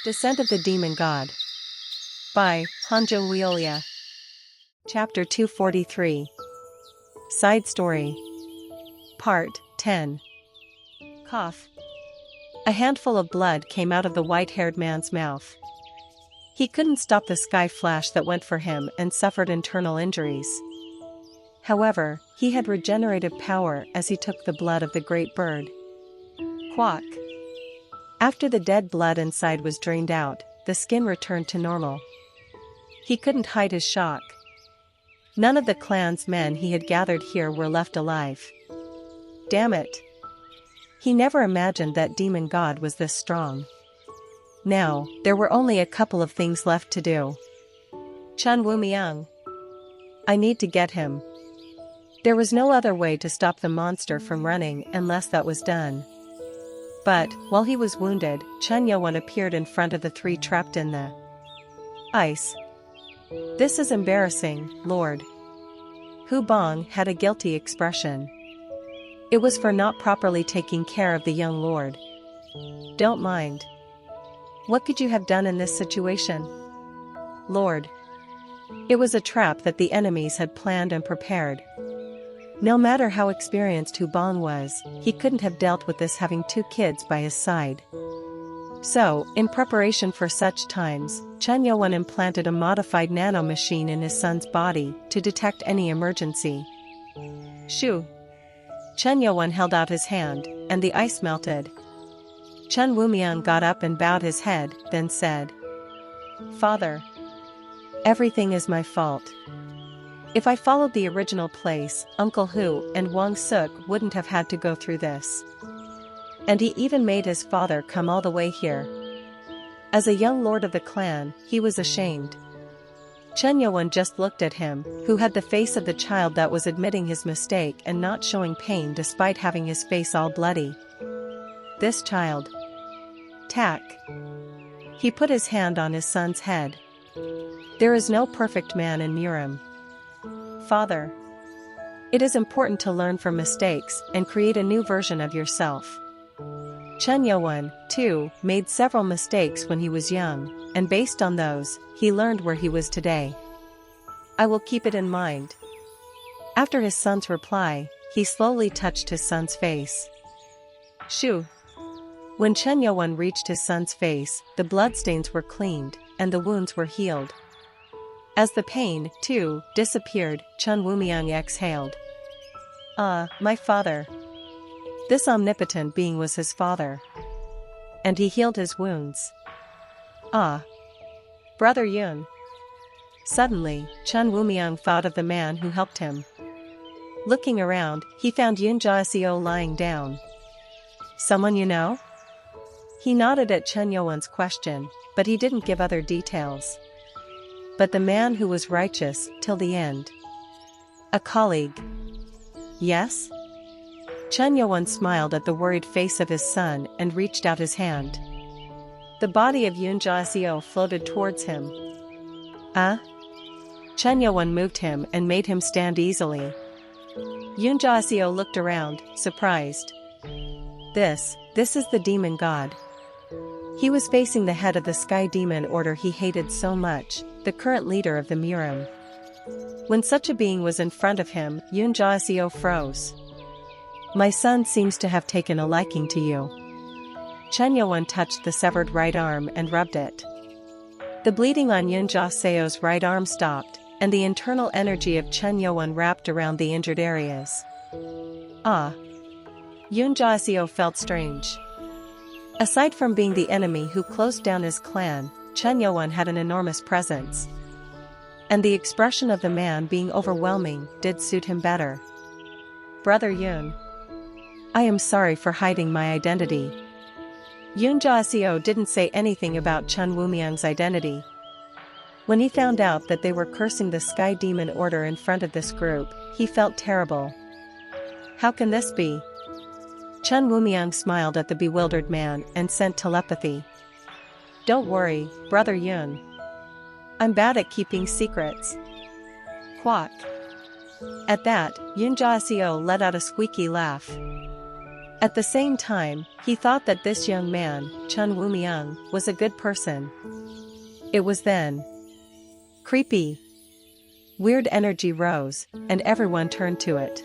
Descent of the Demon God. By Hanjo Wiolia. Chapter 243. Side Story. Part 10. Cough. A handful of blood came out of the white-haired man's mouth. He couldn't stop the sky flash that went for him and suffered internal injuries. However, he had regenerative power as he took the blood of the great bird. Quack. After the dead blood inside was drained out, the skin returned to normal. He couldn't hide his shock. None of the clan's men he had gathered here were left alive. Damn it! He never imagined that demon god was this strong. Now, there were only a couple of things left to do. Chun Woo-myung. I need to get him. There was no other way to stop the monster from running unless that was done. But, while he was wounded, Chun Yo-won appeared in front of the three trapped in the ice. This is embarrassing, Lord. Hu Bong had a guilty expression. It was for not properly taking care of the young lord. Don't mind. What could you have done in this situation? Lord. It was a trap that the enemies had planned and prepared. No matter how experienced Hu Bong was, he couldn't have dealt with this having two kids by his side. So, in preparation for such times, Chun Yo-won implanted a modified nanomachine in his son's body to detect any emergency. Shoo! Chun Yo-won held out his hand, and the ice melted. Chun Woo-myung got up and bowed his head, then said, Father. Everything is my fault. If I followed the original place, Uncle Hu and Wang Suk wouldn't have had to go through this. And he even made his father come all the way here. As a young lord of the clan, he was ashamed. Chun Yo-won just looked at him, who had the face of the child that was admitting his mistake and not showing pain despite having his face all bloody. This child. Tak. He put his hand on his son's head. There is no perfect man in Murim. Father. It is important to learn from mistakes and create a new version of yourself. Chun Yo-won, too, made several mistakes when he was young, and based on those, he learned where he was today. I will keep it in mind. After his son's reply, he slowly touched his son's face. Shoo! When Chun Yo-won reached his son's face, the bloodstains were cleaned, and the wounds were healed. As the pain, too, disappeared, Chun Woo-myung exhaled. My father. This omnipotent being was his father. And he healed his wounds. Brother Yoon. Suddenly, Chun Woo-myung thought of the man who helped him. Looking around, he found Yoon Jae-seo lying down. Someone you know? He nodded at Chun Yo-won's question, but he didn't give other details. But the man who was righteous till the end. A colleague. Yes? Chun Yo-won smiled at the worried face of his son and reached out his hand. The body of Yoon Jae-seo floated towards him. Chun Yo-won moved him and made him stand easily. Yoon Jae-seo looked around, surprised. This is the demon god. He was facing the head of the Sky Demon Order he hated so much, the current leader of the Murim. When such a being was in front of him, Yoon Jae-seo froze. My son seems to have taken a liking to you. Chun Yo-won touched the severed right arm and rubbed it. The bleeding on Yoon Jae-seo's right arm stopped, and the internal energy of Chun Yo-won wrapped around the injured areas. Yoon Jae-seo felt strange. Aside from being the enemy who closed down his clan, Chun Yo-won had an enormous presence. And the expression of the man being overwhelming did suit him better. Brother Yoon. I am sorry for hiding my identity. Yoon Jae-seo didn't say anything about Chun Woo-myung's identity. When he found out that they were cursing the Sky Demon Order in front of this group, he felt terrible. How can this be? Chun Woo-myung smiled at the bewildered man and sent telepathy. Don't worry, Brother Yoon. I'm bad at keeping secrets. Quack. At that, Yoon Jae-seo let out a squeaky laugh. At the same time, he thought that this young man, Chun Woo-myung, was a good person. It was then. Creepy. Weird energy rose, and everyone turned to it.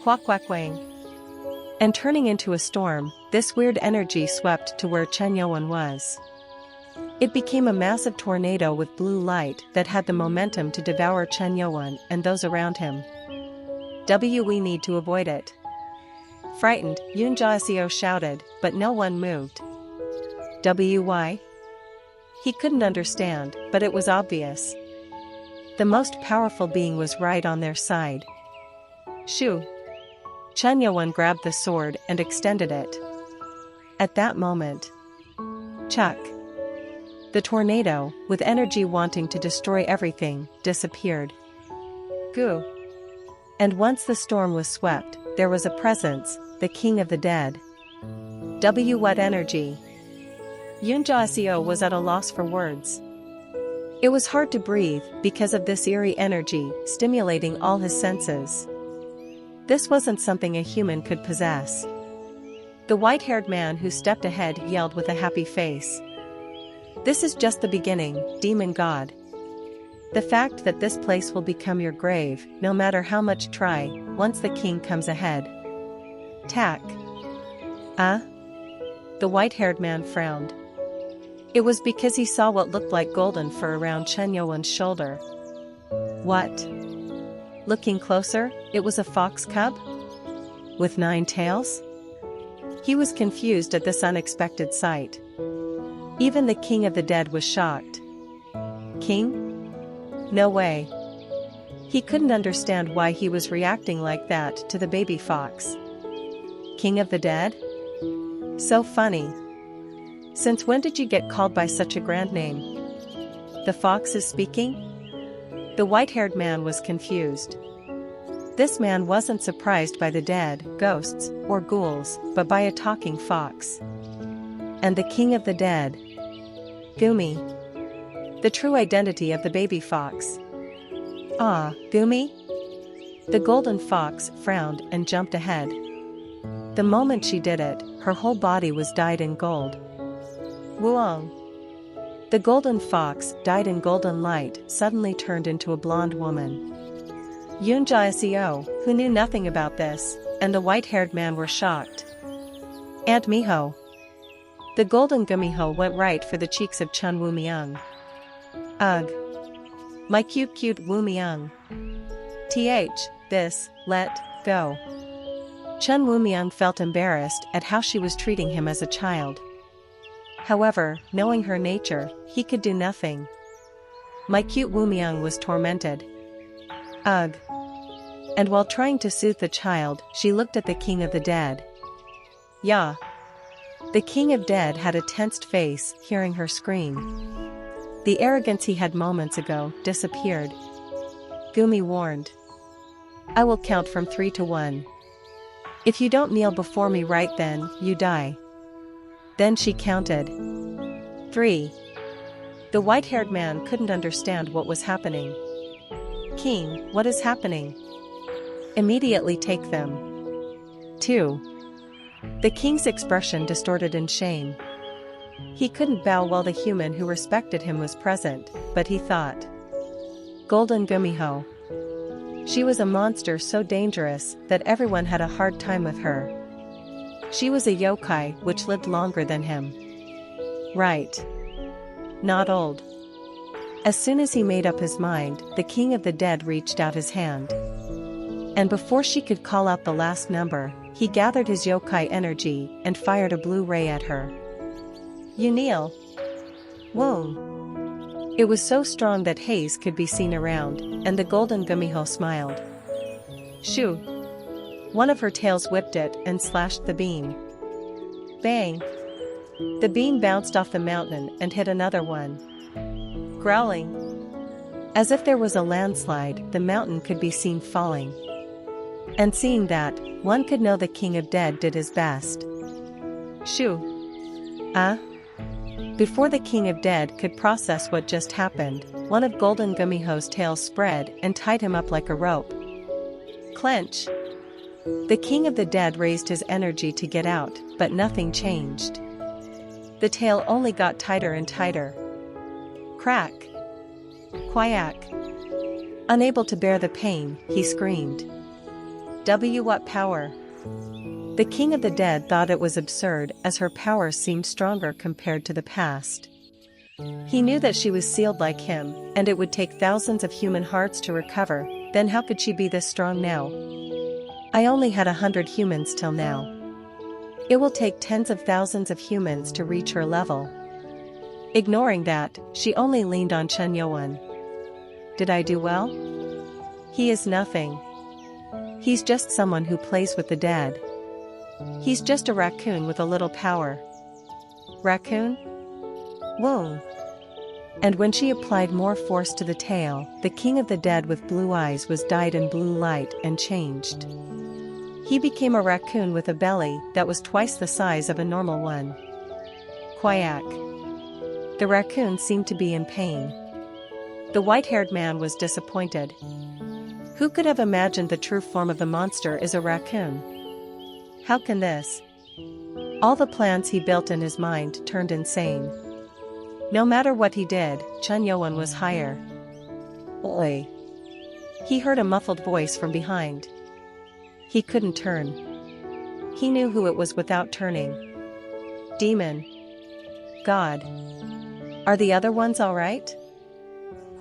Quack quack wang. And turning into a storm, this weird energy swept to where Chen Yeowon was. It became a massive tornado with blue light that had the momentum to devour Chen Yeowon and those around him. We need to avoid it. Frightened, Yoon Ja-seo shouted, but no one moved. Why? He couldn't understand, but it was obvious. The most powerful being was right on their side. Shoo! Chen Yeowon grabbed the sword and extended it. At that moment, Chuck! The tornado, with energy wanting to destroy everything, disappeared. Goo! And once the storm was swept, there was a presence, the king of the dead. What energy? Yoon Ja-seo was at a loss for words. It was hard to breathe because of this eerie energy stimulating all his senses. This wasn't something a human could possess. The white-haired man who stepped ahead yelled with a happy face. This is just the beginning, demon god. The fact that this place will become your grave, no matter how much try, once the king comes ahead. Tack. The white-haired man frowned. It was because he saw what looked like golden fur around Chen Yeowon's shoulder. What? Looking closer, it was a fox cub? With 9 tails? He was confused at this unexpected sight. Even the king of the dead was shocked. King? No way. He couldn't understand why he was reacting like that to the baby fox. King of the dead? So funny. Since when did you get called by such a grand name? The fox is speaking? The white-haired man was confused. This man wasn't surprised by the dead, ghosts, or ghouls, but by a talking fox. And the king of the dead. Gumi. The true identity of the baby fox. Gumi? The golden fox frowned and jumped ahead. The moment she did it, her whole body was dyed in gold. Wuong. The golden fox, dyed in golden light, suddenly turned into a blonde woman. Yoon Ja-seo, who knew nothing about this, and the white-haired man were shocked. Aunt Miho. The golden gumiho went right for the cheeks of Chun Woo-myung. Ugh. My cute Woo-myung. Let go. Chun Woo-myung felt embarrassed at how she was treating him as a child. However, knowing her nature, he could do nothing. My cute Woo-myung was tormented. Ugh. And while trying to soothe the child, she looked at the king of the dead. Yeah. The king of dead had a tensed face, hearing her scream. The arrogance he had moments ago disappeared. Gumi warned. I will count from 3 to 1. If you don't kneel before me right then, you die. Then she counted. 3. The white-haired man couldn't understand what was happening. King, what is happening? Immediately take them. 2. The king's expression distorted in shame. He couldn't bow while the human who respected him was present, but he thought. Golden Gumiho. She was a monster so dangerous that everyone had a hard time with her. She was a yokai which lived longer than him. Right. Not old. As soon as he made up his mind, the king of the dead reached out his hand. And before she could call out the last number, he gathered his yokai energy and fired a blue ray at her. You kneel. Whoa. It was so strong that haze could be seen around, and the golden gumiho smiled. Shoo. One of her tails whipped it and slashed the beam. Bang. The beam bounced off the mountain and hit another one. Growling. As if there was a landslide, the mountain could be seen falling. And seeing that, one could know the king of dead did his best. Shoo. Before the king of dead could process what just happened, one of Golden Gumiho's tails spread and tied him up like a rope. Clench. The king of the dead raised his energy to get out, but nothing changed. The tail only got tighter and tighter. Crack! Quack! Unable to bear the pain, he screamed. What power! The king of the dead thought it was absurd, as her power seemed stronger compared to the past. He knew that she was sealed like him, and it would take thousands of human hearts to recover. Then how could she be this strong now? I only had 100 humans till now. It will take tens of thousands of humans to reach her level. Ignoring that, she only leaned on Chen Yuan. Did I do well? He is nothing. He's just someone who plays with the dead. He's just a raccoon with a little power. Raccoon? Whoa! And when she applied more force to the tail, the king of the dead with blue eyes was dyed in blue light and changed. He became a raccoon with a belly that was twice the size of a normal one. Quack! The raccoon seemed to be in pain. The white-haired man was disappointed. Who could have imagined the true form of the monster is a raccoon? How can this? All the plans he built in his mind turned insane. No matter what he did, Chen Yuan was higher. Oi! He heard a muffled voice from behind. He couldn't turn. He knew who it was without turning. Demon. God. Are the other ones all right?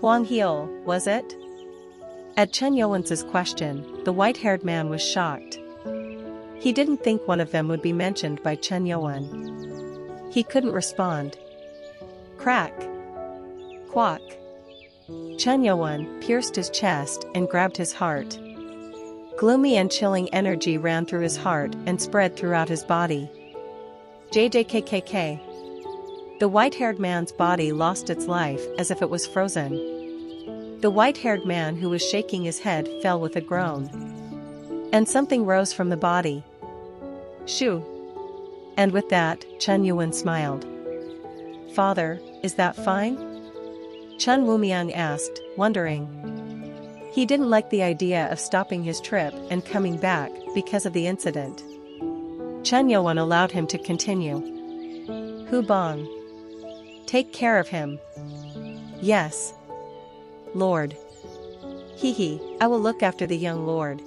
Huang Hiao, was it? At Chen Yuan's question, the white-haired man was shocked. He didn't think one of them would be mentioned by Chen Yuan. He couldn't respond. Crack! Quack! Chen Yuan pierced his chest and grabbed his heart. Gloomy and chilling energy ran through his heart and spread throughout his body. JJKKK. The white-haired man's body lost its life as if it was frozen. The white-haired man who was shaking his head fell with a groan. And something rose from the body. Shoo! And with that, Chen Yuan smiled. Father, is that fine? Chen Wumiang asked, wondering. He didn't like the idea of stopping his trip and coming back because of the incident. Chen Yuan allowed him to continue. Hu Bang. Take care of him. Yes. Lord. Hee, I will look after the young lord.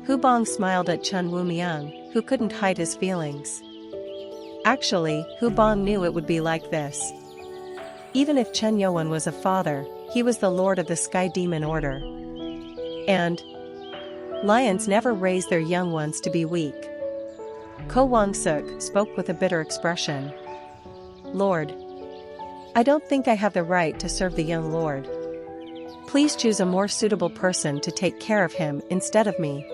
Hu Bang smiled at Chen Wumiang, who couldn't hide his feelings. Actually, Hu Bang knew it would be like this. Even if Chen Yuan was a father, he was the lord of the Sky Demon Order. And lions never raise their young ones to be weak. Ko Wang-suk spoke with a bitter expression. Lord. I don't think I have the right to serve the young lord. Please choose a more suitable person to take care of him instead of me.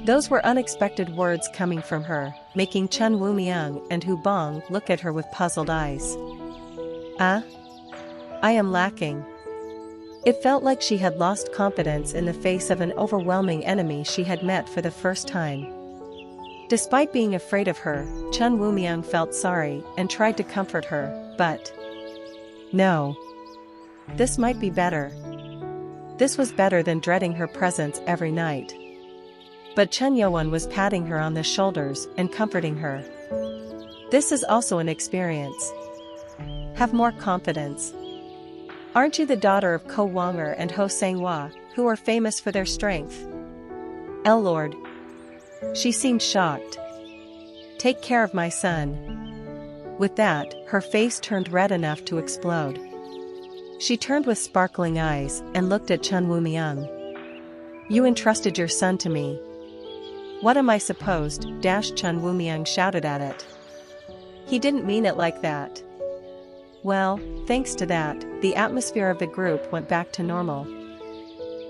Those were unexpected words coming from her, making Chen Wumiang and Hu Bang look at her with puzzled eyes. I am lacking. It felt like she had lost confidence in the face of an overwhelming enemy she had met for the first time. Despite being afraid of her, Chen Wumiang felt sorry and tried to comfort her, but no. This might be better. This was better than dreading her presence every night. But Chen Yuan was patting her on the shoulders and comforting her. This is also an experience. Have more confidence. Aren't you the daughter of Ko Wanger and Ho Sanghua, who are famous for their strength? Lord. She seemed shocked. Take care of my son. With that, her face turned red enough to explode. She turned with sparkling eyes and looked at Chen Wumiang. You entrusted your son to me. What am I supposed? Chen Wumiang shouted at it. He didn't mean it like that. Well, thanks to that, the atmosphere of the group went back to normal.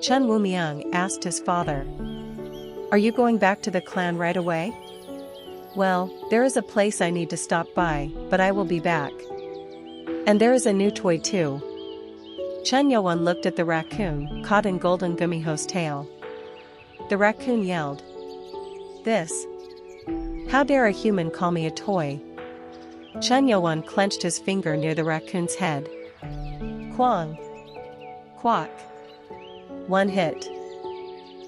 Chen Wumiang asked his father. Are you going back to the clan right away? Well, there is a place I need to stop by, but I will be back. And there is a new toy too. Chen Yuan looked at the raccoon caught in Golden Gumiho's tail. The raccoon yelled. This. How dare a human call me a toy? Chen Yuan clenched his finger near the raccoon's head. Quang. Quack. One hit.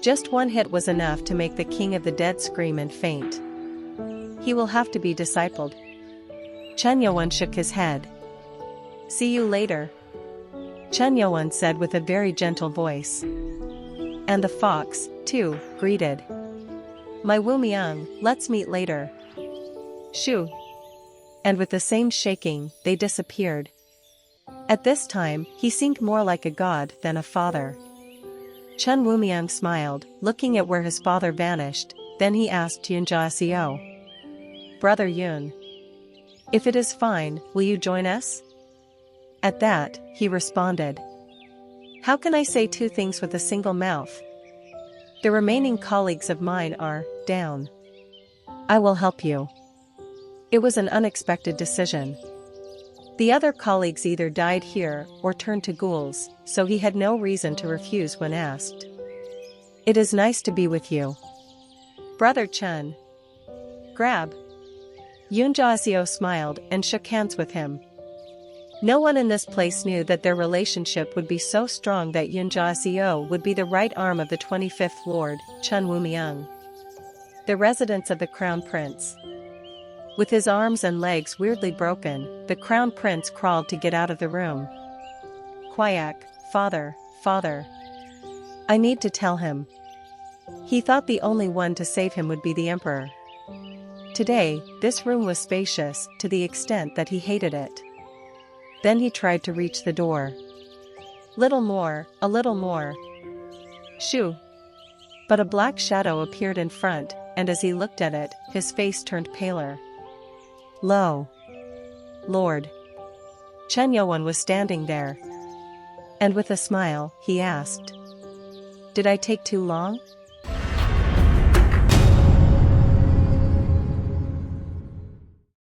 Just one hit was enough to make the king of the dead scream and faint. He will have to be discipled. Chen Yuan shook his head. See you later, Chen Yuan said with a very gentle voice. And the fox, too, greeted. My Wu Miang, let's meet later. Shoo. And with the same shaking, they disappeared. At this time, he seemed more like a god than a father. Chen Wumiang smiled, looking at where his father vanished, then he asked Yun Jiaxiao. Brother Yun. If it is fine, will you join us? At that, he responded. How can I say two things with a single mouth? The remaining colleagues of mine are down. I will help you. It was an unexpected decision. The other colleagues either died here or turned to ghouls, so he had no reason to refuse when asked. It is nice to be with you, Brother Chen. Grab. Yun Jiaxiao smiled and shook hands with him. No one in this place knew that their relationship would be so strong that Yun Jiaxiao would be the right arm of the 25th Lord, Chen Wumiang, the residence of the Crown Prince. With his arms and legs weirdly broken, the Crown Prince crawled to get out of the room. Quack, father, father. I need to tell him. He thought the only one to save him would be the Emperor. Today, this room was spacious to the extent that he hated it. Then he tried to reach the door. Little more, a little more. Shoo. But a black shadow appeared in front, and as he looked at it, his face turned paler. Lo! Lord! Chen Yuan was standing there. And with a smile, he asked. Did I take too long?